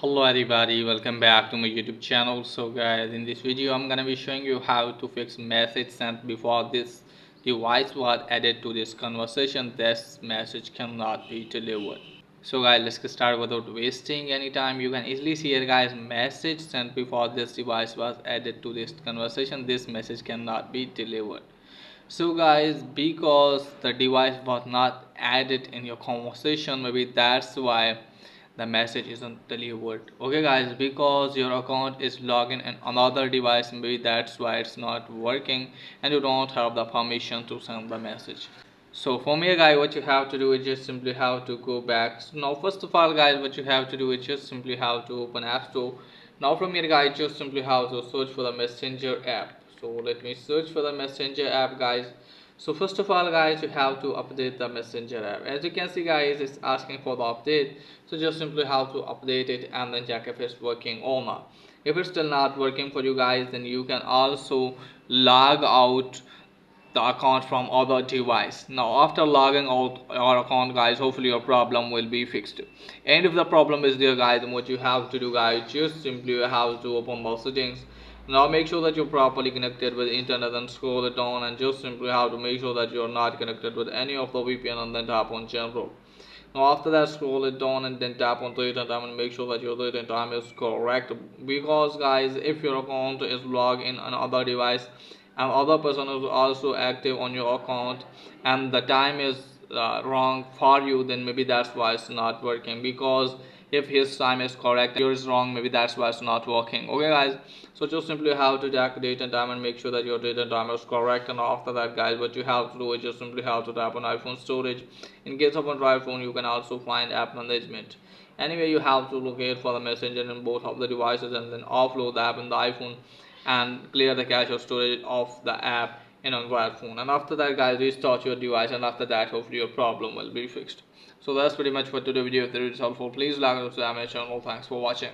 Hello everybody, welcome back to my YouTube channel. So guys, in this video I'm gonna be showing you how to fix message sent before this device was added to this conversation. This message cannot be delivered. So guys, let's get started without wasting any time. You can easily see here guys, message sent before this device was added to this conversation. This message cannot be delivered. So guys, because the device was not added in your conversation, maybe that's why the message isn't delivered. Okay guys, because your account is logged in another device, maybe that's why it's not working and you don't have the permission to send the message. So for me guys, what you have to do is just simply have to go back. So now first of all guys, what you have to do is just simply have to open App Store. Now from here guys, just simply have to search for the Messenger app. So let me search for the Messenger app guys. So first of all guys, you have to update the Messenger app. As you can see guys, it's asking for the update. So just simply have to update it and then check if it's working or not. If it's still not working for you guys, then you can also log out the account from other device. Now after logging out your account guys, hopefully your problem will be fixed. And if the problem is there guys, then what you have to do guys, just simply have to open the settings. Now make sure that you're properly connected with internet and scroll it down, and just simply have to make sure that you're not connected with any of the VPN and then tap on general. Now after that, scroll it down and then tap on date and time and make sure that your date and time is correct, because guys, if your account is logged in another device and other person is also active on your account and the time is wrong for you, then maybe that's why it's not working. Because if his time is correct and yours is wrong, maybe that's why it's not working. Okay guys, so just simply have to check date and time and make sure that your date and time is correct. And after that guys, what you have to do is just simply have to tap on iPhone storage. In case of Android phone, you can also find app management. Anyway, you have to locate for the messenger in both of the devices and then offload the app in the iPhone and clear the cache or storage of the app in Android phone. And after that guys, restart your device, and after that hopefully your problem will be fixed. So that's pretty much for today's video. If it is helpful, please like and subscribe my channel. Thanks for watching.